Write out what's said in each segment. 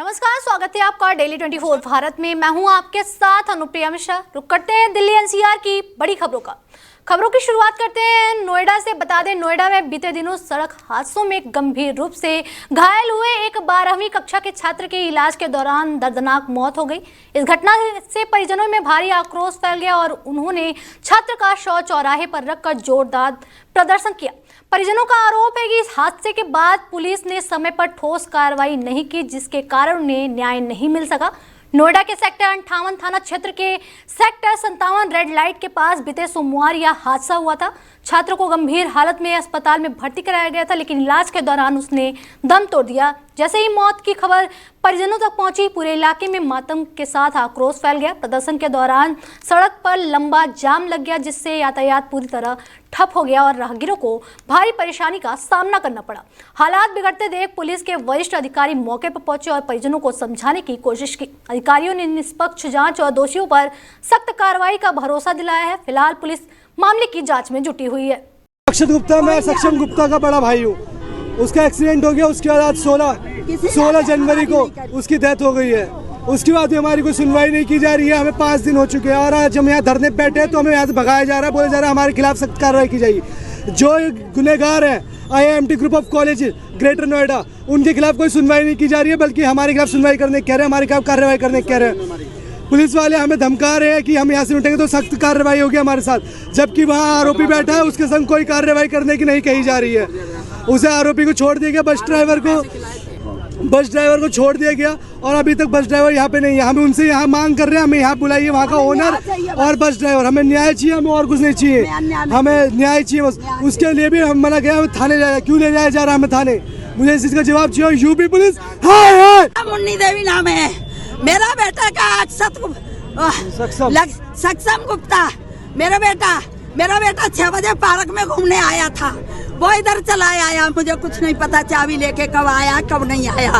नमस्कार, स्वागत है आपका डेली 24 भारत में। मैं हूं आपके साथ अनुप्रिया मिश्रा। रुक करते हैं दिल्ली एनसीआर की बड़ी खबरों की शुरुआत करते हैं नोएडा से। बता दें, नोएडा में बीते दिनों सड़क हादसों में गंभीर रूप से घायल हुए एक 12वीं कक्षा के छात्र की इलाज के दौरान दर्दनाक मौत हो गई। इस घटना से परिजनों में भारी आक्रोश फैल गया और उन्होंने छात्र का शव चौराहे पर रखकर जोरदार प्रदर्शन किया। परिजनों का आरोप है कि इस हादसे के बाद पुलिस ने समय पर ठोस कार्रवाई नहीं की, जिसके कारण उन्हें न्याय नहीं मिल सका। नोएडा के सेक्टर 58 थाना क्षेत्र के सेक्टर 57 रेड लाइट के पास बीते सोमवार यह हादसा हुआ था। छात्र को गंभीर हालत में अस्पताल में भर्ती कराया गया था, लेकिन इलाज के दौरान उसने दम तोड़ दिया। जैसे ही मौत की खबर परिजनों तक पहुंची, पूरे इलाके में मातम के साथ आक्रोश फैल गया। प्रदर्शन के दौरान सड़क पर लंबा जाम लग गया, जिससे यातायात पूरी तरह ठप हो गया और राहगीरों को भारी परेशानी का सामना करना पड़ा। हालात बिगड़ते देख पुलिस के वरिष्ठ अधिकारी मौके पर पहुंचे और परिजनों को समझाने की कोशिश की। अधिकारियों ने निष्पक्ष जांच और दोषियों पर सख्त कार्रवाई का भरोसा दिलाया है। फिलहाल पुलिस मामले की जांच में जुटी हुई है। अक्षत गुप्ता, मैं सक्षम गुप्ता का बड़ा भाई हूँ। उसका एक्सीडेंट हो गया, उसके बाद 16 जनवरी को उसकी डेथ हो गई है। उसके बाद हमारी कोई सुनवाई नहीं की जा रही है। हमें 5 दिन हो चुके हैं और आज हम यहाँ धरने पे बैठे हैं तो हमें यहाँ से भगाया जा रहा है। बोला जा रहा है हमारे खिलाफ सख्त कार्रवाई की जाएगी। जो गुनहगार हैं IIMT group of college greater Noida, उनके खिलाफ कोई सुनवाई नहीं की जा रही है, बल्कि हमारे खिलाफ सुनवाई करने कह रहे हैं, हमारे खिलाफ कार्रवाई करने कह रहे हैं। पुलिस वाले हमें धमका रहे हैं कि हम यहाँ से उठेंगे तो सख्त कार्रवाई होगी हमारे साथ, जबकि वहाँ आरोपी बैठा है, उसके संग कोई कार्रवाई करने की नहीं कही जा रही है। उसे आरोपी को छोड़ दिया गया, बस ड्राइवर को छोड़ दिया गया और अभी तक बस ड्राइवर यहाँ पे नहीं है। हम उनसे यहाँ मांग कर रहे हैं, हमें यहाँ बुलाइए, वहाँ का ओनर और बस ड्राइवर। हमें न्याय चाहिए, हमें और कुछ नहीं चाहिए, हमें न्याय चाहिए बस। उसके लिए भी हम मना किया, हमें थाने जाए, क्यों ले जाया जा रहा है हमें थाने? मुझे इस चीज का जवाब चाहिए। यूपी पुलिस मुन्नी देवी नाम है मेरा बेटा का, सक्षम गुप्ता मेरा बेटा 6 बजे पार्क में घूमने आया था। वो इधर चला आया, मुझे कुछ नहीं पता चाबी लेके कब आया कब नहीं आया।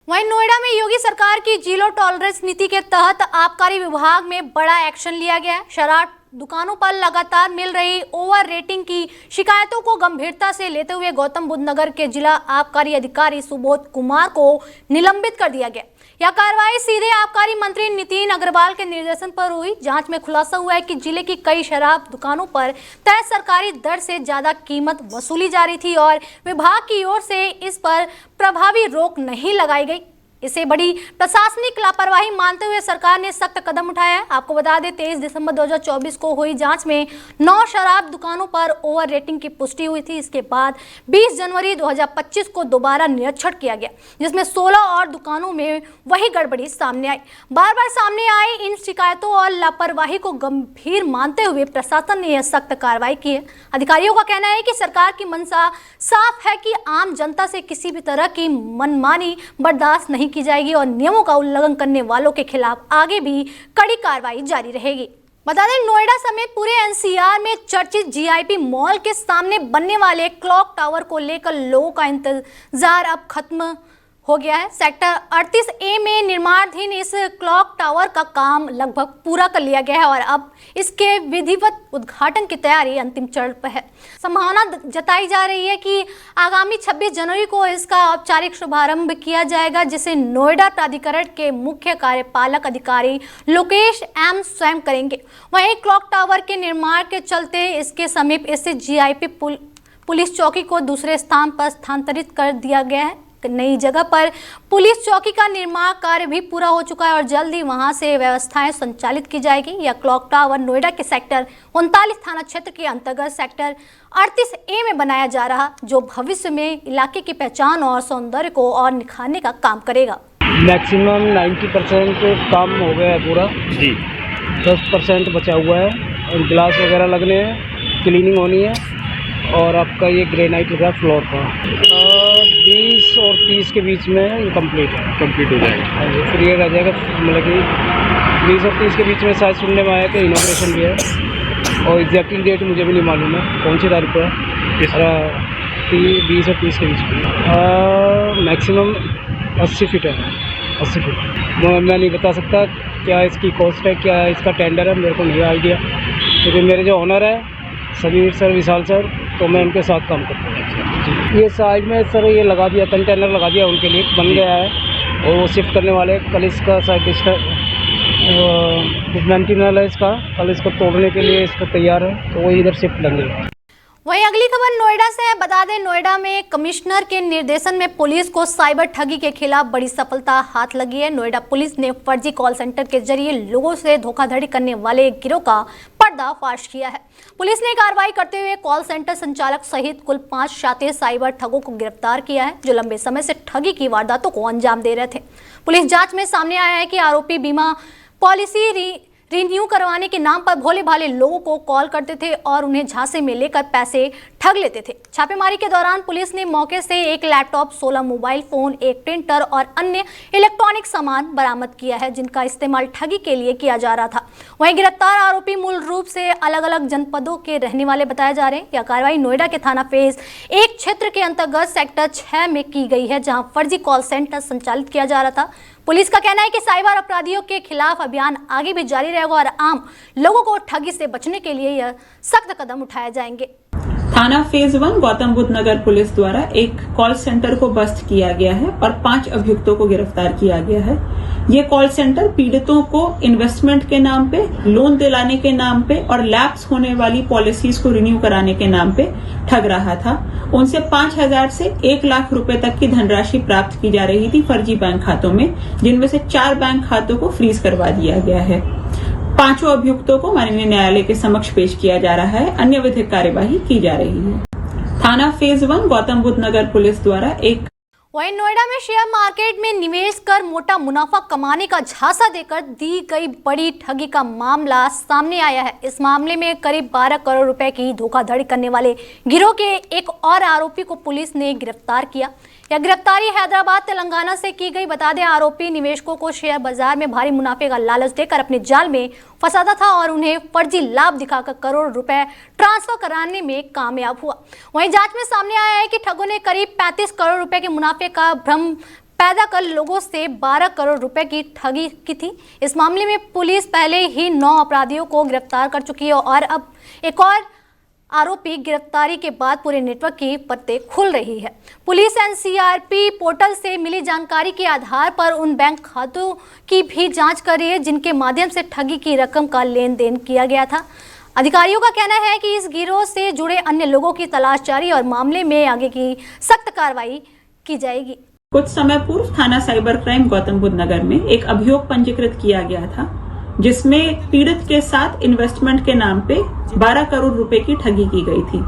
वहीं नोएडा में योगी सरकार की जीरो टॉलरेंस नीति के तहत आबकारी विभाग में बड़ा एक्शन लिया गया है। शराब दुकानों पर लगातार मिल रही ओवर रेटिंग की शिकायतों को गंभीरता से लेते हुए गौतम बुद्ध नगर के जिला आबकारी अधिकारी सुबोध कुमार को निलंबित कर दिया गया। यह कार्रवाई सीधे आबकारी मंत्री नितिन अग्रवाल के निर्देशन पर हुई। जांच में खुलासा हुआ है कि जिले की कई शराब दुकानों पर तय सरकारी दर से ज्यादा कीमत वसूली जा रही थी और विभाग की ओर से इस पर प्रभावी रोक नहीं लगाई गई। इसे बड़ी प्रशासनिक लापरवाही मानते हुए सरकार ने सख्त कदम उठाया है। आपको बता दें, 23 दिसंबर 2024 को हुई जांच में 9 शराब दुकानों पर ओवर रेटिंग की पुष्टि हुई थी। इसके बाद 20 जनवरी 2025 को दोबारा निरीक्षण किया गया, जिसमें 16 और दुकानों में वही गड़बड़ी सामने आई। बार बार सामने आई इन शिकायतों और लापरवाही को गंभीर मानते हुए प्रशासन ने यह सख्त कार्रवाई की है। अधिकारियों का कहना है कि सरकार की मंशा साफ है कि आम जनता से किसी भी तरह की मनमानी बर्दाश्त नहीं की जाएगी और नियमों का उल्लंघन करने वालों के खिलाफ आगे भी कड़ी कार्रवाई जारी रहेगी। बता दें, नोएडा समेत पूरे एनसीआर में चर्चित जीआईपी मॉल के सामने बनने वाले क्लॉक टावर को लेकर लोगों का इंतजार अब खत्म हो गया है। सेक्टर 38A में निर्माणाधीन इस क्लॉक टावर का काम लगभग पूरा कर लिया गया है और अब इसके विधिवत उद्घाटन की तैयारी अंतिम चरण पर है। संभावना जताई जा रही है कि आगामी 26 जनवरी को इसका औपचारिक शुभारंभ किया जाएगा, जिसे नोएडा प्राधिकरण के मुख्य कार्यपालक अधिकारी लोकेश M स्वयं करेंगे। वहीं क्लॉक टावर के निर्माण के चलते इसके समीप स्थित जीआईपी पुलिस चौकी को दूसरे स्थान पर स्थानांतरित कर दिया गया है। नई जगह पर पुलिस चौकी का निर्माण कार्य भी पूरा हो चुका है और जल्द ही वहां से व्यवस्थाएं संचालित की जाएगी। यह क्लॉक टावर नोएडा के सेक्टर 39 थाना क्षेत्र के अंतर्गत सेक्टर 38A में बनाया जा रहा, जो भविष्य में इलाके की पहचान और सौंदर्य को और निखारने का काम करेगा। मैक्सिमम 90% काम हो गया है पूरा जी, 10% बचा हुआ है और गिलास वगैरह लगने हैं, क्लीनिंग होनी है और आपका ये ग्रेनाइट लगा फ्लोर का 20 और 30 के बीच में कंप्लीट हो जाएगा। फिर ये रह जाएगा, मतलब कि 20 और 30 के बीच में शायद सुनने में आया कि इनॉग्रेशन भी है और एग्जैक्टली डेट मुझे भी नहीं मालूम है कौन सी तारीख को है। 20 और 30 के बीच में मैक्सिमम 80 फीट है, 80 फीट। मैं नहीं बता सकता क्या इसकी कॉस्ट है, क्या इसका टेंडर है, मेरे को नहीं आइडिया, क्योंकि मेरे जो ऑनर है समीर सर, विशाल सर, तो मैं उनके साथ काम करता हूँ। ये साइड में सर ये लगा दिया, कंटेनर लगा दिया उनके लिए, बन गया है। और वो शिफ्ट करने वाले कल इसका डिसमेंटल है इसका, कल इसको तोड़ने के लिए इसको तैयार है, तो वो इधर शिफ्ट लेंगे। वहीं अगली खबर नोएडा से है। बता दें, नोएडा में कमिश्नर के निर्देशन में पुलिस को साइबर ठगी के खिलाफ बड़ी सफलता हाथ लगी है। नोएडा पुलिस ने फर्जी कॉल सेंटर के जरिए लोगों से धोखाधड़ी करने वाले एक गिरोह का पर्दाफाश किया है। पुलिस ने कार्रवाई करते हुए कॉल सेंटर संचालक सहित कुल 5 शातिर साइबर ठगों को गिरफ्तार किया है, जो लंबे समय से ठगी की वारदातों को अंजाम दे रहे थे। पुलिस जांच में सामने आया है कि आरोपी बीमा पॉलिसी रिन्यू करवाने के नाम पर भोले भाले लोगों को कॉल करते थे और उन्हें झांसे में लेकर पैसे ठग लेते थे। छापेमारी के दौरान पुलिस ने मौके से एक लैपटॉप, 16 मोबाइल फोन, एक प्रिंटर और अन्य इलेक्ट्रॉनिक सामान बरामद किया है, जिनका इस्तेमाल ठगी के लिए किया जा रहा था। वहीं गिरफ्तार आरोपी मूल रूप से अलग अलग जनपदों के रहने वाले बताए जा रहे हैं। यह कार्रवाई नोएडा के थाना फेज 1 क्षेत्र के अंतर्गत सेक्टर 6 में की गई है, जहां फर्जी कॉल सेंटर संचालित किया जा रहा था। पुलिस का कहना है कि साइबर अपराधियों के खिलाफ अभियान आगे भी जारी रहेगा और आम लोगों को ठगी से बचने के लिए यह सख्त कदम उठाए जाएंगे। थाना फेज 1 गौतम बुद्ध नगर पुलिस द्वारा एक कॉल सेंटर को बस्ट किया गया है और 5 अभियुक्तों को गिरफ्तार किया गया है। ये कॉल सेंटर पीड़ितों को इन्वेस्टमेंट के नाम पे, लोन दिलाने के नाम पे और लैप्स होने वाली पॉलिसीज को रिन्यू कराने के नाम पे ठग रहा था। उनसे 5,000 से 1 लाख रुपए तक की धनराशि प्राप्त की जा रही थी फर्जी बैंक खातों में, जिनमें से 4 बैंक खातों को फ्रीज करवा दिया गया है। 5 अभियुक्तों को माननीय न्यायालय के समक्ष पेश किया जा रहा है। अन्य विधिक कार्यवाही की जा रही है। थाना फेज 1 गौतम बुद्ध नगर पुलिस द्वारा एक वहीं नोएडा में शेयर मार्केट में निवेश कर मोटा मुनाफा कमाने का झांसा देकर दी गई बड़ी ठगी का मामला सामने आया है। इस मामले में करीब 12 करोड़ रुपए की धोखाधड़ी करने वाले गिरोह के एक और आरोपी को पुलिस ने गिरफ्तार किया। यह गिरफ्तारी हैदराबाद तेलंगाना से की गई। बता दें, आरोपी निवेशकों को शेयर बाजार में भारी मुनाफे का लालच देकर अपने जाल में फंसाता था और उन्हें फर्जी लाभ दिखाकर करोड़ रुपए ट्रांसफर कराने में कामयाब हुआ। वहीं जांच में सामने आया है कि ठगों ने करीब 35 करोड़ रुपए के मुनाफे का भ्रम पैदा कर लोगों से 12 करोड़ रुपए की ठगी की थी। इस मामले में पुलिस पहले ही 9 अपराधियों को गिरफ्तार कर चुकी है और अब एक और आरोपी गिरफ्तारी के बाद पूरे नेटवर्क की पत्ते खुल रही है। पुलिस एनसीआरपी पोर्टल से मिली जानकारी के आधार पर उन बैंक खातों की भी जांच कर रही है, जिनके माध्यम से ठगी की रकम का लेन देन किया गया था। अधिकारियों का कहना है कि इस गिरोह से जुड़े अन्य लोगों की तलाश जारी और मामले में आगे की सख्त कार्रवाई की जाएगी। कुछ समय पूर्व थाना साइबर क्राइम गौतम बुद्ध नगर में एक अभियोग पंजीकृत किया गया था, जिसमें पीड़ित के साथ इन्वेस्टमेंट के नाम पे 12 करोड़ रुपए की ठगी की गई थी।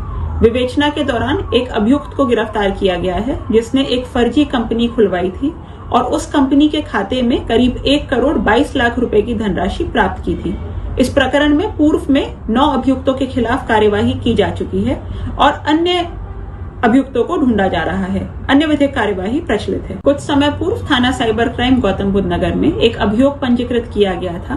विवेचना के दौरान एक अभियुक्त को गिरफ्तार किया गया है, जिसने एक फर्जी कंपनी खुलवाई थी और उस कंपनी के खाते में करीब 1 करोड़ 22 लाख रुपए की धनराशि प्राप्त की थी। इस प्रकरण में पूर्व में 9 अभियुक्तों के खिलाफ कार्यवाही की जा चुकी है और अन्य अभियुक्तों को ढूंढा जा रहा है। अन्य विधिक कार्यवाही प्रचलित है। कुछ समय पूर्व थाना साइबर क्राइम गौतम बुद्ध नगर में एक अभियोग पंजीकृत किया गया था।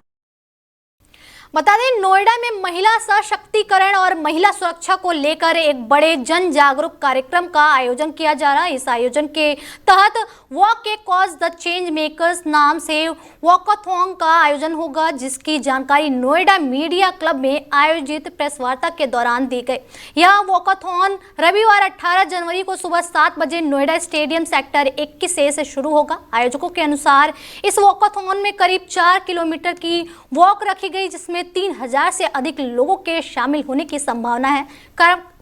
बता दें, नोएडा में महिला सशक्तिकरण और महिला सुरक्षा को लेकर एक बड़े जन जागरूक कार्यक्रम का आयोजन किया जा रहा है। इस आयोजन के तहत walk A cause the change makers नाम से वॉकाथॉन का आयोजन होगा, जिसकी जानकारी नोएडा मीडिया क्लब में आयोजित प्रेस वार्ता के दौरान दी गई। यह वॉकाथॉन रविवार 18 जनवरी को सुबह 7 बजे नोएडा स्टेडियम सेक्टर 21A से शुरू होगा। आयोजकों के अनुसार इस वॉकाथॉन में करीब 4 किलोमीटर की वॉक रखी गई, जिसमें 3000 से अधिक लोगों के शामिल होने की संभावना है।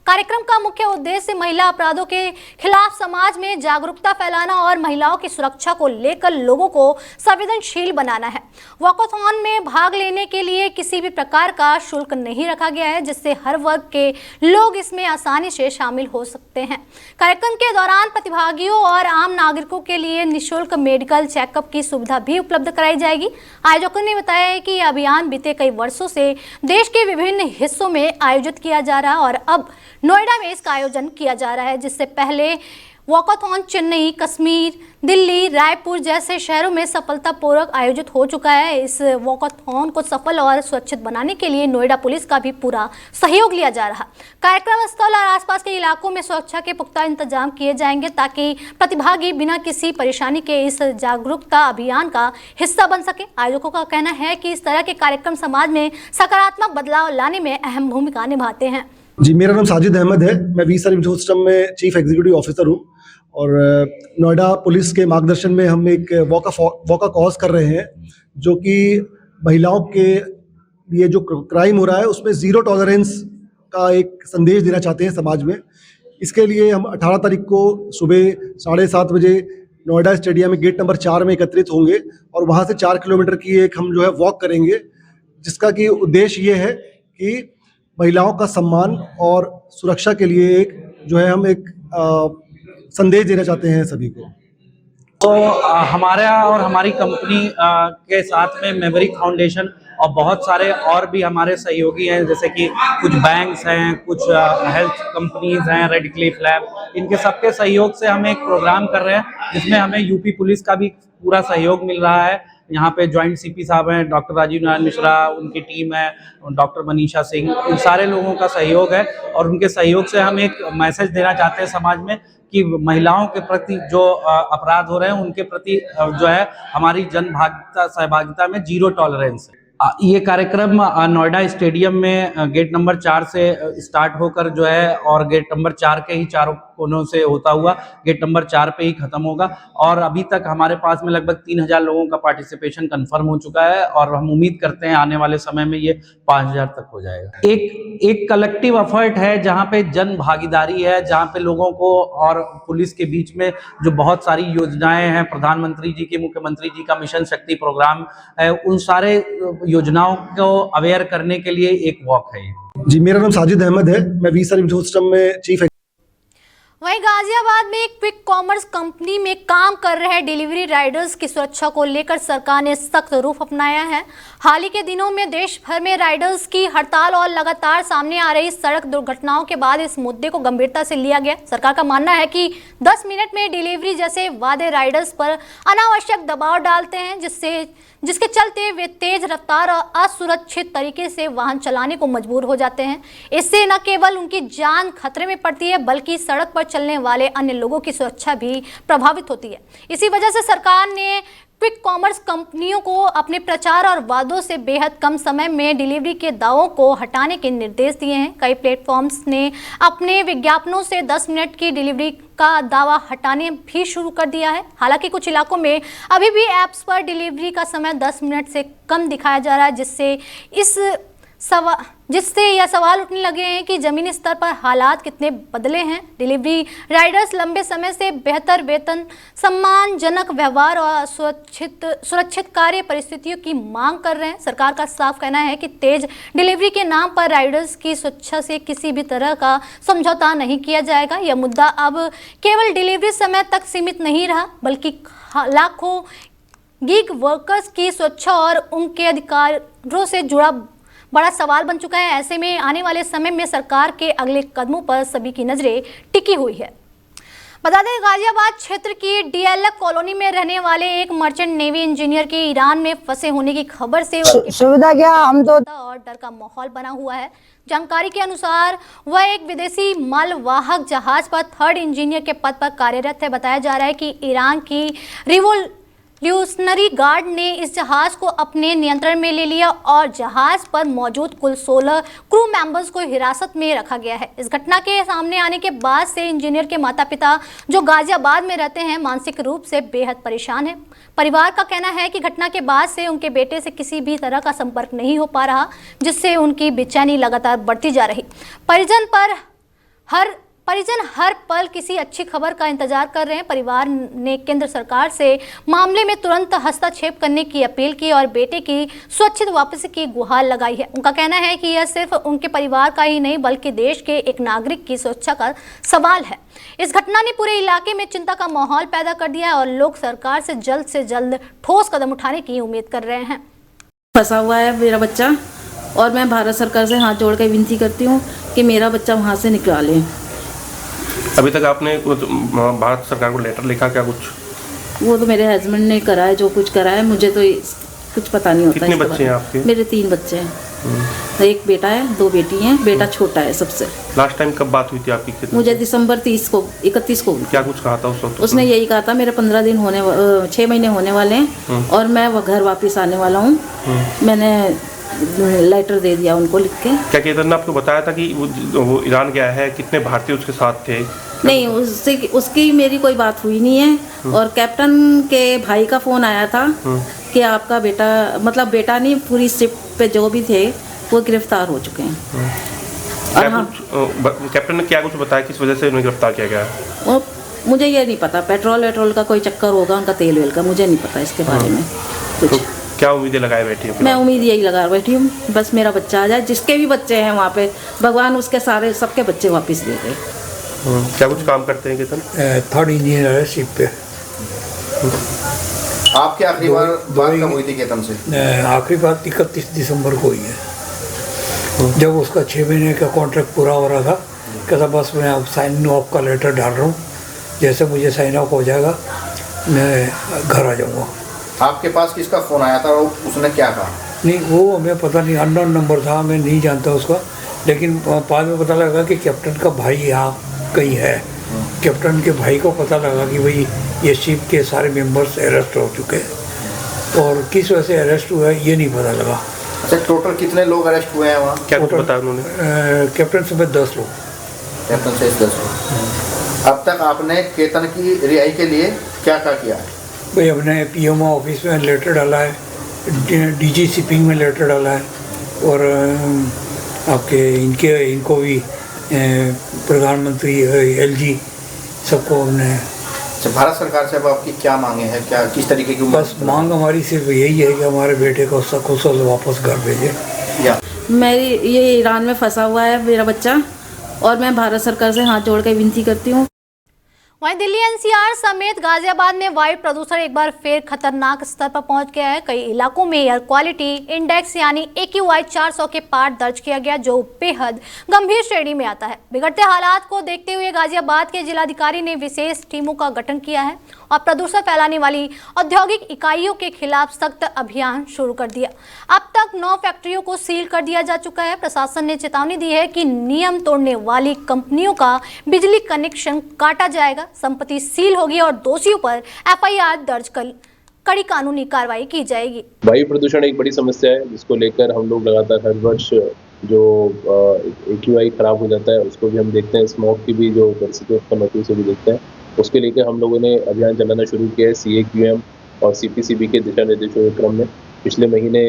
कार्यक्रम का मुख्य उद्देश्य महिला अपराधों के खिलाफ समाज में जागरूकता फैलाना और महिलाओं की सुरक्षा को लेकर लोगों को संवेदनशील बनाना है। वॉकाथॉन में भाग लेने के लिए किसी भी प्रकार का शुल्क नहीं रखा गया है, जिससे हर वर्ग के लोग इसमें आसानी से शामिल हो सकते हैं। कार्यक्रम के दौरान प्रतिभागियों और आम नागरिकों के लिए निःशुल्क मेडिकल चेकअप की सुविधा भी उपलब्ध कराई जाएगी। आयोजकों ने बताया है कि यह अभियान बीते कई वर्षों से देश के विभिन्न हिस्सों में आयोजित किया जा रहा है और अब नोएडा में इसका आयोजन किया जा रहा है, जिससे पहले वॉकाथॉन चेन्नई, कश्मीर, दिल्ली, रायपुर जैसे शहरों में सफलतापूर्वक आयोजित हो चुका है। इस वॉकाथॉन को सफल और सुरक्षित बनाने के लिए नोएडा पुलिस का भी पूरा सहयोग लिया जा रहा। कार्यक्रम स्थल और आसपास के इलाकों में सुरक्षा के पुख्ता इंतजाम किए जाएंगे, ताकि प्रतिभागी बिना किसी परेशानी के इस जागरूकता अभियान का हिस्सा बन सके। आयोजकों का कहना है कि इस तरह के कार्यक्रम समाज में सकारात्मक बदलाव लाने में अहम भूमिका निभाते हैं। जी, मेरा नाम साजिद अहमद है। मैं वी सर्विस सिस्टम में चीफ एग्जीक्यूटिव ऑफिसर हूँ और नोएडा पुलिस के मार्गदर्शन में हम एक वॉक कॉज कर रहे हैं, जो कि महिलाओं के लिए जो क्राइम हो रहा है उसमें ज़ीरो टॉलरेंस का एक संदेश देना चाहते हैं समाज में। इसके लिए हम 18 तारीख को सुबह 7:30 बजे नोएडा स्टेडियम में गेट नंबर 4 में एकत्रित होंगे और वहाँ से 4 किलोमीटर की एक हम जो है वॉक करेंगे, जिसका कि उद्देश्य ये है कि महिलाओं का सम्मान और सुरक्षा के लिए एक जो है हम एक संदेश देना चाहते हैं सभी को। तो हमारा और हमारी कंपनी के साथ में मेमोरिक फाउंडेशन और बहुत सारे और भी हमारे सहयोगी हैं, जैसे कि कुछ बैंक्स हैं, कुछ हेल्थ कंपनीज हैं, रेड क्लिफ लैब, इनके सबके सहयोग से हम एक प्रोग्राम कर रहे हैं जिसमें हमें यूपी पुलिस का भी पूरा सहयोग मिल रहा है। यहाँ पे जॉइंट सीपी साहब हैं, डॉक्टर राजीव नारायण मिश्रा, उनकी टीम है, डॉक्टर मनीषा सिंह, इन सारे लोगों का सहयोग है और उनके सहयोग से हम एक मैसेज देना चाहते हैं समाज में कि महिलाओं के प्रति जो अपराध हो रहे हैं उनके प्रति जो है हमारी जन सहभागिता में ज़ीरो टॉलरेंस है। ये कार्यक्रम नोएडा स्टेडियम में गेट नंबर 4 से स्टार्ट होकर जो है और गेट नंबर 4 के ही चारों कोनों से होता हुआ गेट नंबर 4 पे ही खत्म होगा और अभी तक हमारे पास में लगभग 3000 लोगों का पार्टिसिपेशन कंफर्म हो चुका है और हम उम्मीद करते हैं आने वाले समय में ये 5000 तक हो जाएगा। एक कलेक्टिव एफर्ट है जहाँ पे जन भागीदारी है, जहाँ पे लोगों को और पुलिस के बीच में जो बहुत सारी योजनाएं हैं, प्रधानमंत्री जी की, मुख्यमंत्री जी का मिशन शक्ति प्रोग्राम है, उन सारे योजनाओं को अवेयर करने के लिए एक वॉक है। जी, मेरा नाम साजिद अहमद है, मैं वी-सर्विस सिस्टम में चीफ। वहीं गाजियाबाद में एक क्विक कॉमर्स कंपनी में काम कर रहे डिलीवरी राइडर्स की सुरक्षा को लेकर सरकार ने सख्त रुख अपनाया है। हाल ही के दिनों में देश भर में राइडर्स की हड़ताल और लगातार सामने आ रही सड़क दुर्घटनाओं के बाद इस मुद्दे को गंभीरता से लिया गया। सरकार का मानना है कि 10 मिनट में डिलीवरी जैसे वादे राइडर्स पर अनावश्यक दबाव डालते हैं, जिसके चलते वे तेज रफ्तार और असुरक्षित तरीके से वाहन चलाने को मजबूर हो जाते हैं। इससे न केवल उनकी जान खतरे में पड़ती है बल्कि सड़क पर चलने वाले अन्य लोगों की सुरक्षा भी प्रभावित होती है। इसी वजह से सरकार ने क्विक कॉमर्स कंपनियों को अपने प्रचार और वादों से बेहद कम समय में डिलीवरी के दावों को हटाने के निर्देश दिए हैं। कई प्लेटफॉर्म्स ने अपने विज्ञापनों से 10 मिनट की डिलीवरी का दावा हटाने भी शुरू कर दिया है। हालांकि कुछ इलाकों में अभी भी ऐप्स पर डिलीवरी का समय 10 मिनट से कम दिखाया जा रहा है, जिससे यह सवाल उठने लगे हैं कि जमीनी स्तर पर हालात कितने बदले हैं। डिलीवरी राइडर्स लंबे समय से बेहतर वेतन, सम्मानजनक व्यवहार और सुरक्षित कार्य परिस्थितियों की मांग कर रहे हैं। सरकार का साफ कहना है कि तेज डिलीवरी के नाम पर राइडर्स की सुरक्षा से किसी भी तरह का समझौता नहीं किया जाएगा। यह मुद्दा अब केवल डिलीवरी समय तक सीमित नहीं रहा बल्कि लाखों गिग वर्कर्स की सुरक्षा और उनके अधिकारों से जुड़ा बड़ा सवाल बन चुका है। ऐसे में आने वाले समय में सरकार के अगले कदमों पर सभी की नजरें टिकी हुई है। बता दें, गाजियाबाद क्षेत्र की डीएलएफ कॉलोनी में रहने वाले एक मर्चेंट नेवी इंजीनियर के ईरान में फंसे होने की खबर से सुविधा क्या हम तो और डर का माहौल बना हुआ है। जानकारी के अनुसार वह एक विदेशी मालवाहक जहाज पर 3rd इंजीनियर के पद पर कार्यरत है। बताया जा रहा है कि ईरान की रिवोल्यूशनरी गार्ड ने इस जहाज को अपने नियंत्रण में ले लिया और जहाज पर मौजूद कुल 16 क्रू मेंबर्स को हिरासत में रखा गया है। इस घटना के सामने आने के बाद से इंजीनियर के माता-पिता, जो गाजियाबाद में रहते हैं, मानसिक रूप से बेहद परेशान हैं। परिवार का कहना है कि घटना के बाद से उनके बेटे से किसी भी तरह का संपर्क नहीं हो पा रहा, जिससे उनकी बेचैनी लगातार बढ़ती जा रही। परिजन हर पल किसी अच्छी खबर का इंतजार कर रहे हैं। परिवार ने केंद्र सरकार से मामले में तुरंत हस्तक्षेप करने की अपील की और बेटे की सुरक्षित वापसी की गुहार लगाई है। उनका कहना है कि यह सिर्फ उनके परिवार का ही नहीं बल्कि देश के एक नागरिक की सुरक्षा का सवाल है। इस घटना ने पूरे इलाके में चिंता का माहौल पैदा कर दिया है और लोग सरकार से जल्द ठोस कदम उठाने की उम्मीद कर रहे हैं। फंसा हुआ है मेरा बच्चा और मैं भारत सरकार से हाथ जोड़ कर विनती करती हूँ कि मेरा बच्चा वहाँ से निकाल लें। अभी तक आपने भारत सरकार को लेटर लिखा क्या कुछ? वो तो मेरे हस्बैंड ने करा है, जो कुछ करा है, मुझे तो कुछ पता नहीं होता। कितने बच्चे हैं आपके? मेरे 3 बच्चे हैं, एक बेटा है, 2 बेटी हैं, बेटा छोटा है सबसे। लास्ट टाइम कब बात हुई थी आपकी? मुझे दिसंबर 31 को। क्या कुछ कहा था उस वक्त? उसने यही कहा था मेरे 6 महीने होने वाले हैं और मैं वो घर वापस आने वाला हूँ। मैंने लेटर दे दिया उनको लिख के। क्या केतन ने आपको बताया था कि वो ईरान गया है? कितने भारतीय उसके साथ थे? नहीं, उसकी मेरी कोई बात हुई नहीं है। और कैप्टन के भाई का फोन आया था कि आपका बेटा, मतलब बेटा नहीं, पूरी शिप पे जो भी थे वो गिरफ्तार हो चुके हैं। और हाँ, कैप्टन ने क्या कुछ बताया किस वजह से उन्हें गिरफ्तार किया गया? वो मुझे ये नहीं पता, पेट्रोल वेट्रोल का कोई चक्कर होगा उनका, तेल वेल का, मुझे नहीं पता इसके बारे में कुछ। तो क्या उम्मीदें लगाए बैठी हो? मैं उम्मीद यही लगा बैठी हूँ, बस मेरा बच्चा आ जाए, जिसके भी बच्चे हैं वहाँ पे, भगवान उसके सारे सबके बच्चे वापस दे दे। क्या कुछ काम करते हैं केतन? थर्ड इंजीनियर है शिप पे। आपकी आखिरी बार बात कब हुई थी केतन से? आखिरी बात 31 दिसंबर को हुई है, जब उसका 6 महीने का कॉन्ट्रैक्ट पूरा हो रहा था। कहता बस मैं अब साइन ऑफ का लेटर डाल रहा हूँ, जैसे मुझे साइन ऑफ हो जाएगा मैं घर आ जाऊँगा। आपके पास किसका फ़ोन आया था और उसने क्या कहा? नहीं, वो हमें पता नहीं, अननोन नंबर था, मैं नहीं जानता उसका। लेकिन बाद में पता लगा कि कैप्टन का भाई यहाँ कहीं है। कैप्टन के भाई को पता लगा कि भाई ये शिप के सारे मेंबर्स अरेस्ट हो चुके हैं, और किस वजह से अरेस्ट हुआ है ये नहीं पता लगा। अच्छा, टोटल कितने लोग अरेस्ट हुए हैं वहाँ? क्या कुछ बताया उन्होंने? कैप्टन समेत 10 लोग। कैप्टन से 10 लोग। अब तक आपने केतन की रिहाई के लिए क्या क्या किया है? भाई हमने पीएमओ ऑफिस में लेटर डाला है, डीजी शिपिंग में लेटर डाला है, और आपके इनको भी प्रधानमंत्री एलजी सबको हमने। अच्छा, भारत सरकार से अब आपकी क्या मांगे हैं, क्या किस तरीके की? बस मांग हमारी सिर्फ यही है कि हमारे बेटे को सकुशल वापस घर भेजें। या मेरी ये ईरान में फंसा हुआ है मेरा बच्चा, और मैं भारत सरकार से हाथ जोड़ कर विनती करती हूँ। वहीं दिल्ली एनसीआर समेत गाजियाबाद में वायु प्रदूषण एक बार फिर खतरनाक स्तर पर पहुंच गया है। कई इलाकों में एयर क्वालिटी इंडेक्स यानी AQI 400 के पार दर्ज किया गया, जो बेहद गंभीर श्रेणी में आता है। बिगड़ते हालात को देखते हुए गाजियाबाद के जिलाधिकारी ने विशेष टीमों का गठन किया है और प्रदूषण फैलाने वाली औद्योगिक इकाइयों के खिलाफ सख्त अभियान शुरू कर दिया। अब तक 9 फैक्ट्रियों को सील कर दिया जा चुका है। प्रशासन ने चेतावनी दी है कि नियम तोड़ने वाली कंपनियों का बिजली कनेक्शन काटा जाएगा, संपत्ति सील होगी और दोषियों पर FIR दर्ज कर कड़ी कानूनी कार्रवाई की जाएगी। वायु प्रदूषण एक बड़ी समस्या है जिसको लेकर हम लोग लगातार हर वर्ष जो AQI खराब हो जाता है उसको भी हम देखते हैं, स्मोक की भी जो परिस्थिति उत्पन्न होती है उसे भी देखते हैं। उसके लेकर हम लोगों ने अभियान चलाना शुरू किया है। CAQM और CPCB के दिशा निर्देशों के क्रम में पिछले महीने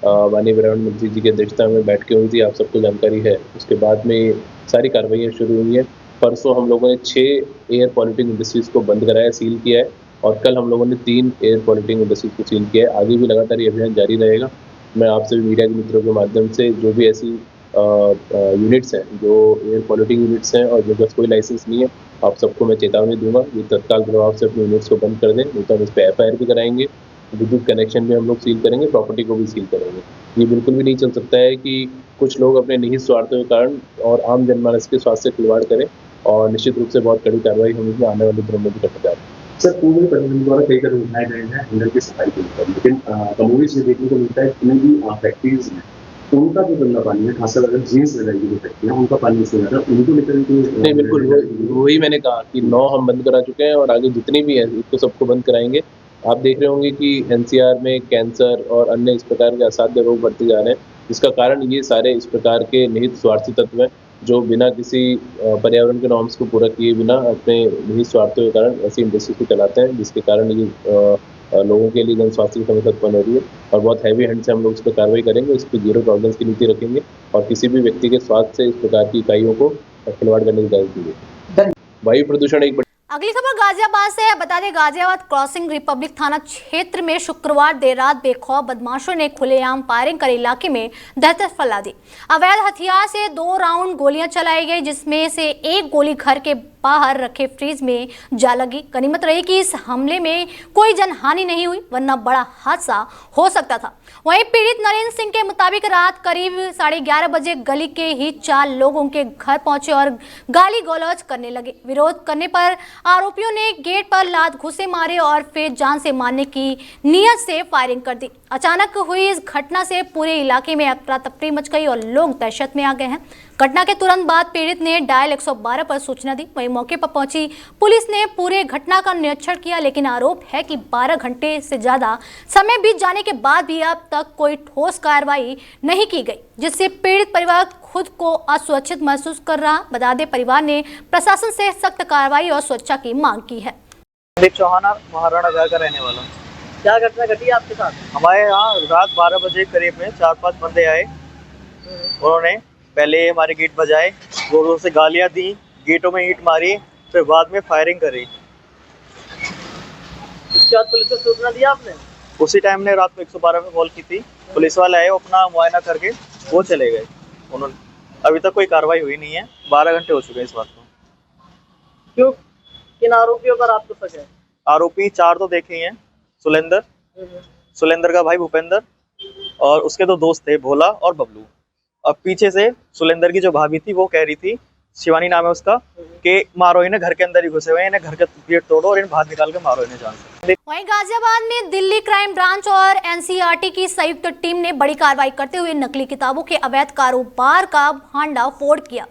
माननीय पर्यावरण मंत्री जी की अध्यक्षता में बैठकें हुई थी, आप सबको जानकारी है। उसके बाद में सारी कार्रवाइयाँ शुरू हुई हैं। परसों हम लोगों ने 6 एयर पॉल्यूटिंग इंडस्ट्रीज़ को बंद कराया, सील किया है, और कल हम लोगों ने 3 एयर पॉल्यूटिंग इंडस्ट्रीज़ को सील किया है। आगे भी लगातार ये अभियान जारी रहेगा। मैं आपसे भी मीडिया के मित्रों के माध्यम से जो भी ऐसी यूनिट्स हैं जो एयर पॉल्यूटिंग यूनिट्स हैं और जिनका कोई लाइसेंस नहीं है, आप सबको मैं चेतावनी दूंगा ये तत्काल प्रभाव से अपनी यूनिट्स को बंद कर दें, नहीं तो हम इस पर FIR भी कराएंगे। विद्युत कनेक्शन भी हम लोग सील करेंगे, प्रॉपर्टी को भी सील करेंगे। ये बिल्कुल भी नहीं चल सकता है कि कुछ लोग अपने निहित स्वार्थों के कारण और आम जनमानस के स्वास्थ्य से खिलवाड़ करें, और निश्चित रूप से बहुत कड़ी कार्रवाई हम इसमें आने वाले दिनों में भी करने जा रहे हैं। सर, पूर्व प्रशासन द्वारा कई कदम उठाए गए हैं इंधन की सफाई के ऊपर, लेकिन कमोबेश से देखने को मिलता है जितने भी फैक्ट्रीज हैं उनका जो गंदा पानी है, खासकर अगर जीन्स वगैरह की जो फैक्ट्री है उनका पानी उससे ज़्यादा उनको लेकर नहीं, बिल्कुल वही मैंने कहा कि 9 हम बंद करा चुके हैं और आगे जितनी भी है उसको सबको बंद कराएंगे। आप देख रहे होंगे कि NCR में कैंसर और अन्य इस प्रकार के असाध्य रोग बढ़ते जा रहे हैं, जिसका कारण ये सारे इस प्रकार के निहित स्वार्थी तत्व हैं जो बिना किसी पर्यावरण के नॉर्म्स को पूरा किए बिना अपने निहित स्वार्थों के कारण ऐसी इंडस्ट्रीज को चलाते हैं, जिसके कारण ये लोगों के लिए जन स्वास्थ्य की समस्या उत्पन्न हो रही है। और बहुत हैवी हैंड से हम लोग इस पर कार्रवाई करेंगे, इस पर 0 टॉलरेंस की नीति रखेंगे और किसी भी व्यक्ति के स्वास्थ्य से इस प्रकार की इकाइयों को खिलवाड़ करने की इजाजत दी है। वायु प्रदूषण एक अगली खबर गाजियाबाद से है। बता दें, गाजियाबाद क्रॉसिंग रिपब्लिक थाना क्षेत्र में शुक्रवार देर रात बेखौफ बदमाशों ने खुलेआम फायरिंग कर इलाके में दहशत फैला दी। अवैध हथियार से 2 राउंड गोलियां चलाई गई, जिसमें से एक गोली घर के बाहर रखे फ्रिज में जा लगी। गनीमत रही कि इस हमले में कोई जनहानि नहीं हुई, वरना बड़ा हादसा हो सकता था। वहीं पीड़ित नरेंद्र सिंह के मुताबिक रात करीब 11:30 बजे गली के ही 4 लोगों के घर पहुंचे और गाली गलौज करने लगे। विरोध करने पर आरोपियों ने गेट पर लात घुसे मारे और फिर जान से मारने की नीयत से फायरिंग कर दी। अचानक हुई इस घटना से पूरे इलाके में अफरा तफरी मच गई और लोग दहशत में आ गए हैं। घटना के तुरंत बाद पीड़ित ने डायल 112 पर सूचना दी। वहीं मौके पर पहुंची पुलिस ने पूरे घटना का निरीक्षण किया, लेकिन आरोप है कि 12 घंटे से ज्यादा समय बीत जाने के बाद भी अब तक कोई ठोस कार्रवाई नहीं की गई, जिससे पीड़ित परिवार खुद को असुरक्षित महसूस कर रहा। बता दें, परिवार ने प्रशासन से सख्त कार्रवाई और सुरक्षा की मांग की है। चौहान महाराणा नगर का रहने वाला। क्या घटना घटी आपके साथ? हमारे यहाँ रात 12 बजे करीब में 4-5 बंदे आए। उन्होंने पहले हमारे गेट बजाए, जोरों से गालियां दी, गेटों में ईंट मारी, फिर बाद में फायरिंग करी। इसके बाद पुलिस को सूचना दिया आपने? उसी टाइम ने रात को 112 में कॉल की थी। पुलिस वाले आए, अपना मुआयना करके वो चले गए। उन्होंने अभी तक कोई कार्रवाई हुई नहीं है। 12 घंटे हो चुके हैं इस बात को। क्यों, किन आरोपियों पर आपको शक है? आरोपी 4 तो देखे ही हैं। सुलेंदर का भाई भूपेंद्र और उसके 2 दोस्त थे, भोला और बबलू। अब पीछे से सुलेंदर की जो भाभी थी वो कह रही थी, शिवानी नाम है उसका, कि मारो इन्हें, घर के अंदर ही घुसे हुए हैं, इन्हें घर का गेट तोड़ो और इन्हें बाहर निकाल के मारो इन्हें जान से। वहीं गाजियाबाद में दिल्ली क्राइम ब्रांच और एनसीईआरटी की संयुक्त टीम ने बड़ी कार्रवाई करते हुए नकली किताबों के अवैध कारोबार का भांडाफोड़ किया।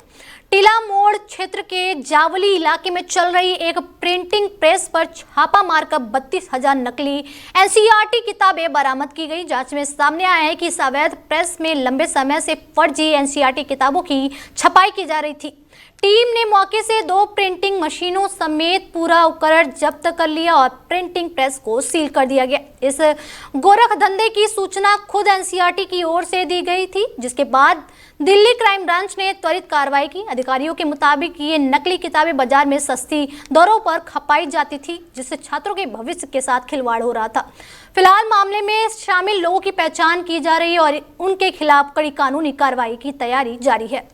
टीला मोड़ क्षेत्र के जावली इलाके में चल रही एक प्रिंटिंग प्रेस पर छापा मारकर 32,000 नकली एनसीईआरटी किताबें बरामद की गई। जांच में सामने आया है कि इस अवैध प्रेस में लंबे समय से फर्जी एनसीईआरटी किताबों की छपाई की जा रही थी। टीम ने मौके से 2 प्रिंटिंग मशीनों समेत पूरा उपकरण जब्त कर लिया और प्रिंटिंग प्रेस को सील कर दिया गया। इस गोरख धंधे की सूचना खुद एनसीईआरटी की ओर से दी गई थी, जिसके बाद दिल्ली क्राइम ब्रांच ने त्वरित कार्रवाई की। अधिकारियों के मुताबिक ये नकली किताबें बाजार में सस्ती दरों पर खपाई जाती थी, जिससे छात्रों के भविष्य के साथ खिलवाड़ हो रहा था। फिलहाल मामले में शामिल लोगों की पहचान की जा रही है और उनके खिलाफ कड़ी कानूनी कार्रवाई की तैयारी जारी है।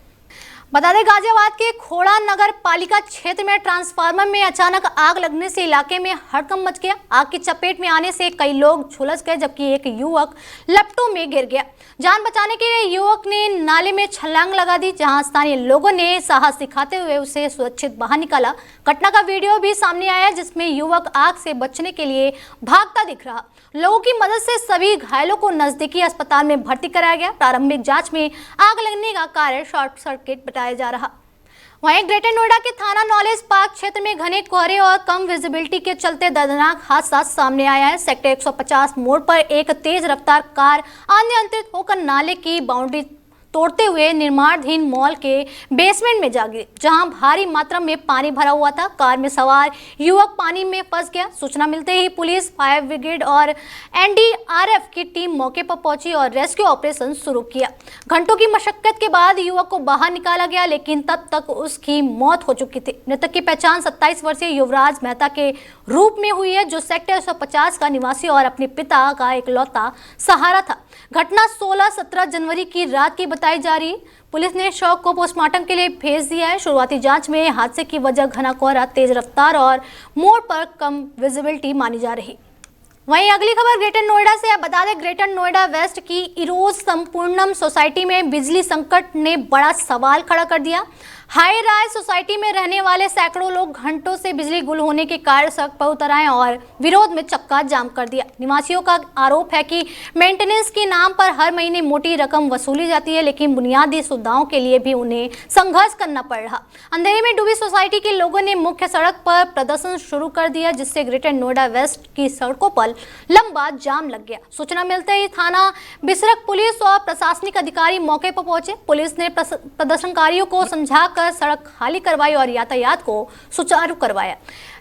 बता दें, गाजियाबाद के खोड़ा नगर पालिका क्षेत्र में ट्रांसफार्मर में अचानक आग लगने से इलाके में हड़कंप मच गया। आग की चपेट में आने से कई लोग झुलस गए, जबकि एक युवक लपटों में गिर गया। जान बचाने के लिए युवक ने नाले में छलांग लगा दी, जहां स्थानीय लोगों ने साहस दिखाते हुए उसे सुरक्षित बाहर निकाला। घटना का वीडियो भी सामने आया, जिसमें युवक आग से बचने के लिए भागता दिख रहा। लोगों की मदद से सभी घायलों को नजदीकी अस्पताल में भर्ती कराया गया। प्रारंभिक जांच में आग लगने का कार्य शॉर्ट सर्किट बताया जा रहा। वहीं ग्रेटर नोएडा के थाना नॉलेज पार्क क्षेत्र में घने कोहरे और कम विजिबिलिटी के चलते दर्दनाक हादसा सामने आया है। सेक्टर 150 मोड़ पर एक तेज रफ्तार कार अनियंत्रित होकर नाले की बाउंड्री तोड़ते हुए निर्माणाधीन मॉल के बेसमेंट में जा गिरी, जहां भारी मात्रा में पानी भरा हुआ था। कार में सवार युवक पानी में फंस गया। सूचना मिलते ही पुलिस, फायर ब्रिगेड और एनडीआरएफ की टीम मौके पर पहुंची और रेस्क्यू ऑपरेशन शुरू किया। घंटों की मशक्कत के बाद युवक को बाहर निकाला गया, लेकिन तब तक उसकी मौत हो चुकी थी। मृतक की पहचान 27 वर्षीय युवराज मेहता के रूप में हुई है, जो सेक्टर 150 का निवासी और अपने पिता का इकलौता सहारा था। घटना 16-17 जनवरी की रात की बताई जा रही है। पुलिस ने शव को पोस्टमार्टम के लिए भेज दिया है। शुरुआती जांच में हादसे की वजह घना कोहरा, तेज रफ्तार और मोड़ पर कम विजिबिलिटी मानी जा रही। वहीं अगली खबर ग्रेटर नोएडा से। बता दें, ग्रेटर नोएडा वेस्ट की इरोज संपूर्णम सोसाइटी में बिजली संकट ने बड़ा सवाल खड़ा कर दिया। हाई राइज सोसाइटी में रहने वाले सैकड़ों लोग घंटों से बिजली गुल होने के कारण सड़क पर उतर आए और विरोध में चक्का जाम कर दिया। निवासियों का आरोप है कि मेंटेनेंस के नाम पर हर महीने मोटी रकम वसूली जाती है, लेकिन बुनियादी सुविधाओं के लिए भी उन्हें संघर्ष करना पड़ रहा। अंधेरे में डूबी सोसाइटी के लोगों ने मुख्य सड़क पर प्रदर्शन शुरू कर दिया, जिससे ग्रेटर नोएडा वेस्ट की सड़कों पर लंबा जाम लग गया। सूचना मिलते ही थाना बिसरक पुलिस और प्रशासनिक अधिकारी मौके पर पहुंचे। पुलिस ने प्रदर्शनकारियों को समझाकर सड़क खाली करवाई और यातायात को सुचारू करवाया।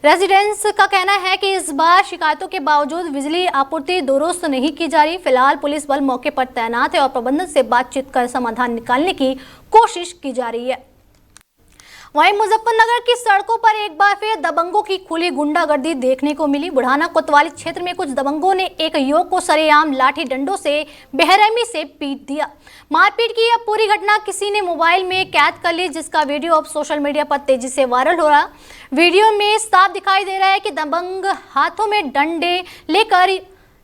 रेजिडेंट्स का कहना है कि इस बार शिकायतों के बावजूद बिजली आपूर्ति दुरुस्त नहीं की जा रही। फिलहाल पुलिस बल मौके पर तैनात है और प्रबंधन से बातचीत कर समाधान निकालने की कोशिश की जा रही है। वहीं मुजफ्फरनगर की सड़कों पर एक बार फिर दबंगों की खुली गुंडागर्दी देखने को मिली। बुढ़ाना कोतवाली क्षेत्र में कुछ दबंगों ने एक युवक को सरेआम लाठी डंडों से बेरहमी से पीट दिया। मारपीट की यह पूरी घटना किसी ने मोबाइल में कैद कर ली, जिसका वीडियो अब सोशल मीडिया पर तेजी से वायरल हो रहा। वीडियो में साफ दिखाई दे रहा है कि दबंग हाथों में डंडे लेकर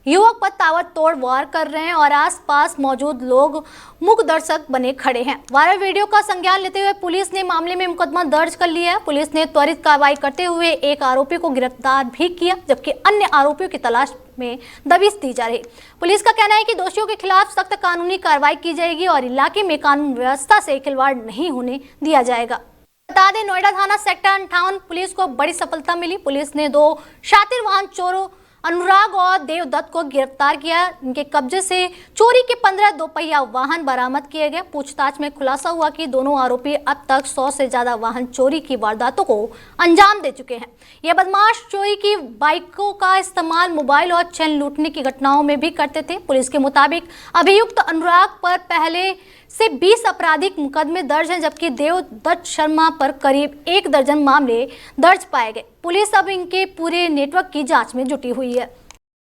युवक पर ताबड़तोड़ वार कर रहे हैं और आसपास मौजूद लोग मूक दर्शक बने खड़े हैं। वायरल वीडियो का संज्ञान लेते हुए पुलिस ने मामले में मुकदमा दर्ज कर लिया है। पुलिस ने त्वरित कार्रवाई करते हुए एक आरोपी को गिरफ्तार भी किया, जबकि अन्य आरोपियों की तलाश में दबिश दी जा रही। पुलिस का कहना है कि दोषियों के खिलाफ सख्त कानूनी कार्रवाई की जाएगी और इलाके में कानून व्यवस्था से खिलवाड़ नहीं होने दिया जाएगा। बता दें, नोएडा थाना सेक्टर 58 पुलिस को बड़ी सफलता मिली। पुलिस ने 2 शातिर वाहन चोरों अनुराग और देवदत्त को गिरफ्तार किया। इनके कब्जे से चोरी के 15 दोपहिया वाहन बरामद किए गए। पूछताछ में खुलासा हुआ कि दोनों आरोपी अब तक 100 से ज्यादा वाहन चोरी की वारदातों को अंजाम दे चुके हैं। ये बदमाश चोरी की बाइकों का इस्तेमाल मोबाइल और चैन लूटने की घटनाओं में भी करते थे। पुलिस के मुताबिक अभियुक्त अनुराग पर पहले से 20 आपराधिक मुकदमे दर्ज हैं, जबकि देवदत्त शर्मा पर करीब 1 दर्जन मामले दर्ज पाए गए। पुलिस अब इनके पूरे नेटवर्क की जांच में जुटी हुई है।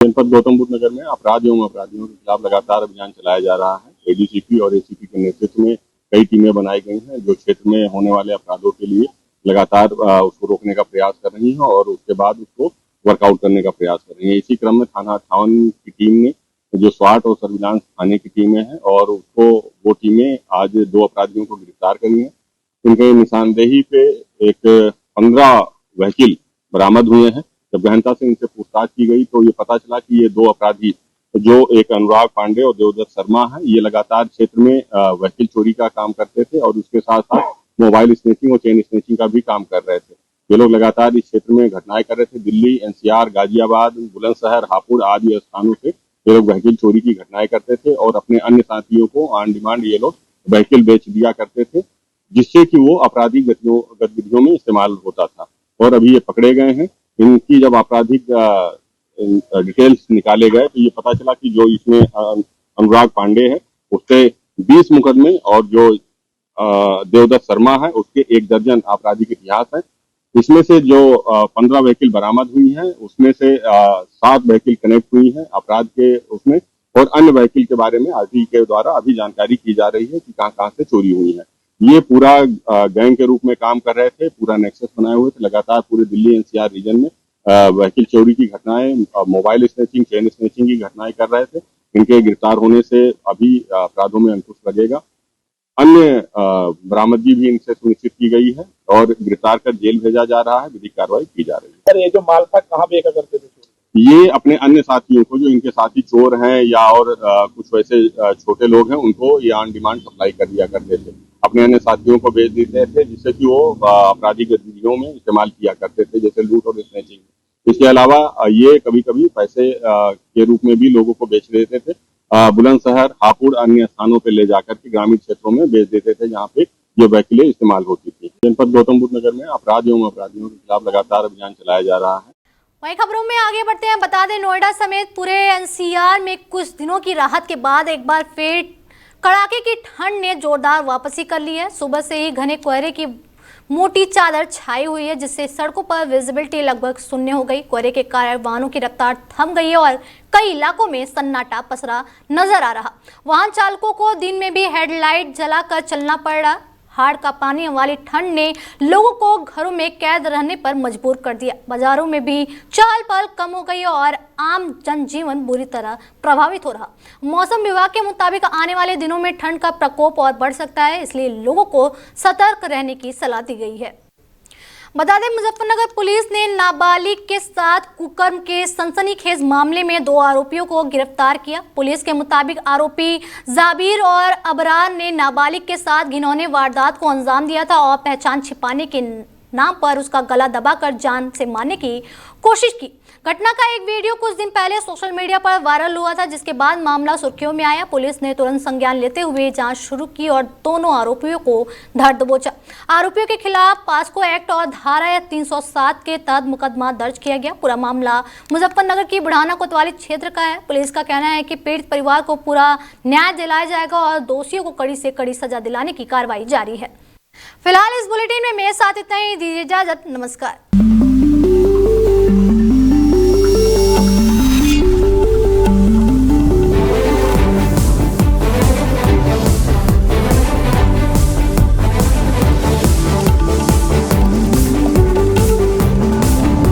जनपद गौतम बुद्ध नगर में अपराध एवं अपराधियों के खिलाफ लगातार अभियान चलाया जा रहा है। एडीसीपी और एसीपी के नेतृत्व में कई टीमें बनाई गई हैं जो क्षेत्र में होने वाले अपराधों के लिए लगातार उसको रोकने का प्रयास कर रही हैं और उसके बाद उसको वर्कआउट करने का प्रयास कर रही है। इसी क्रम में थाना 58 की टीम ने जो स्वाट और सर्विलांस थाने की टीमें हैं और वो टीमें आज 2 अपराधियों को गिरफ्तार करी हैं। इनके निशानदेही पे एक 15 व्हीकल बरामद हुए हैं। जब गहनता से इनसे पूछताछ की गई तो ये पता चला कि ये 2 अपराधी जो एक अनुराग पांडे और देवदत्त शर्मा है, ये लगातार क्षेत्र में व्हीकल चोरी का काम करते थे और उसके साथ साथ मोबाइल स्नेचिंग और चेन स्नेचिंग का भी काम कर रहे थे। ये लोग लगातार इस क्षेत्र में घटनाएं कर रहे थे। दिल्ली, एनसीआर, गाजियाबाद, बुलंदशहर, हापुड़ आदि स्थानों से ये लोग व्हीकल चोरी की घटनाएं करते थे और अपने अन्य साथियों को ऑन डिमांड ये लोग व्हीकल बेच दिया करते थे, जिससे कि वो आपराधिक गतिविधियों में इस्तेमाल होता था। और अभी ये पकड़े गए हैं। इनकी जब आपराधिक डिटेल्स निकाले गए तो ये पता चला कि जो इसमें अनुराग पांडे है उससे 20 मुकदमे और जो देवदत्त शर्मा है उसके 1 दर्जन आपराधिक इतिहास है। इसमें से जो 15 व्हीकल बरामद हुई हैं उसमें से 7 व्हीकल कनेक्ट हुई हैं अपराध के उसमें, और अन्य व्हीकल के बारे में आरटीआई के द्वारा अभी जानकारी की जा रही है कि कहां से चोरी हुई है। ये पूरा गैंग के रूप में काम कर रहे थे, पूरा नेक्सस बनाए हुए थे। लगातार पूरे दिल्ली एनसीआर रीजन में व्हीकल चोरी की घटनाएं, मोबाइल स्नेचिंग, चेन स्नेचिंग की घटनाएं कर रहे थे। इनके गिरफ्तार होने से अभी अपराधों में अंकुश लगेगा। अन्य बरामदगी भी इनसे सुनिश्चित की गई है और गिरफ्तार कर जेल भेजा जा रहा है। विधिक कार्रवाई की जा रही है। सर, ये जो माल था कहाँ बेचा करते थे? ये अपने अन्य साथियों को, जो इनके साथी चोर हैं या और कुछ वैसे छोटे लोग हैं, उनको ये ऑन डिमांड सप्लाई कर दिया करते थे। अपने अन्य साथियों को बेच देते थे जिससे कि वो आपराधिक गतिविधियों में इस्तेमाल किया करते थे, जैसे लूट और स्नैचिंग। इसके अलावा ये कभी कभी पैसे के रूप में भी लोगों को बेच देते थे। बुलंदशहर, हापुड़, अन्य स्थानों पर ले जाकर के ग्रामीण क्षेत्रों में बेच देते थे जहाँ पे ये व्हीकलें इस्तेमाल होती थी। जनपद गौतम बुद्ध नगर में अपराध एवं अपराधियों के खिलाफ लगातार अभियान चलाया जा रहा है। वहीं खबरों में आगे बढ़ते हैं। बता दें, नोएडा समेत पूरे एनसीआर में कुछ दिनों की राहत के बाद एक बार फिर कड़ाके की ठंड ने जोरदार वापसी कर ली है। सुबह से ही घने कोहरे की मोटी चादर छाई हुई है, जिससे सड़कों पर विजिबिलिटी लगभग शून्य हो गई। कोहरे के कारण वाहनों की रफ्तार थम गई है और कई इलाकों में सन्नाटा पसरा नजर आ रहा। वाहन चालकों को दिन में भी हेडलाइट जलाकर चलना पड़ रहा। हाड़ का पानी वाली ठंड ने लोगों को घरों में कैद रहने पर मजबूर कर दिया। बाजारों में भी चहल पहल कम हो गई और आम जनजीवन बुरी तरह प्रभावित हो रहा। मौसम विभाग के मुताबिक आने वाले दिनों में ठंड का प्रकोप और बढ़ सकता है, इसलिए लोगों को सतर्क रहने की सलाह दी गई है। बता दें, मुजफ्फरनगर पुलिस ने नाबालिग के साथ कुकर्म के सनसनीखेज मामले में 2 आरोपियों को गिरफ्तार किया। पुलिस के मुताबिक आरोपी जाबिर और अबरार ने नाबालिग के साथ घिनौने वारदात को अंजाम दिया था और पहचान छिपाने के नाम पर उसका गला दबाकर जान से मारने की कोशिश की। घटना का एक वीडियो कुछ दिन पहले सोशल मीडिया पर वायरल हुआ था, जिसके बाद मामला सुर्खियों में आया। पुलिस ने तुरंत संज्ञान लेते हुए जांच शुरू की और दोनों आरोपियों को धर दबोचा। आरोपियों के खिलाफ पास्को एक्ट और धारा 307 के तहत मुकदमा दर्ज किया गया। पूरा मामला मुजफ्फरनगर की बुढ़ाना कोतवाली क्षेत्र का है। पुलिस का कहना है कि पीड़ित परिवार को पूरा न्याय दिलाया जाएगा और दोषियों को कड़ी से कड़ी सजा दिलाने की कार्रवाई जारी है। फिलहाल इस बुलेटिन में मेरे साथ इतना ही। दीजिए इजाजत। नमस्कार।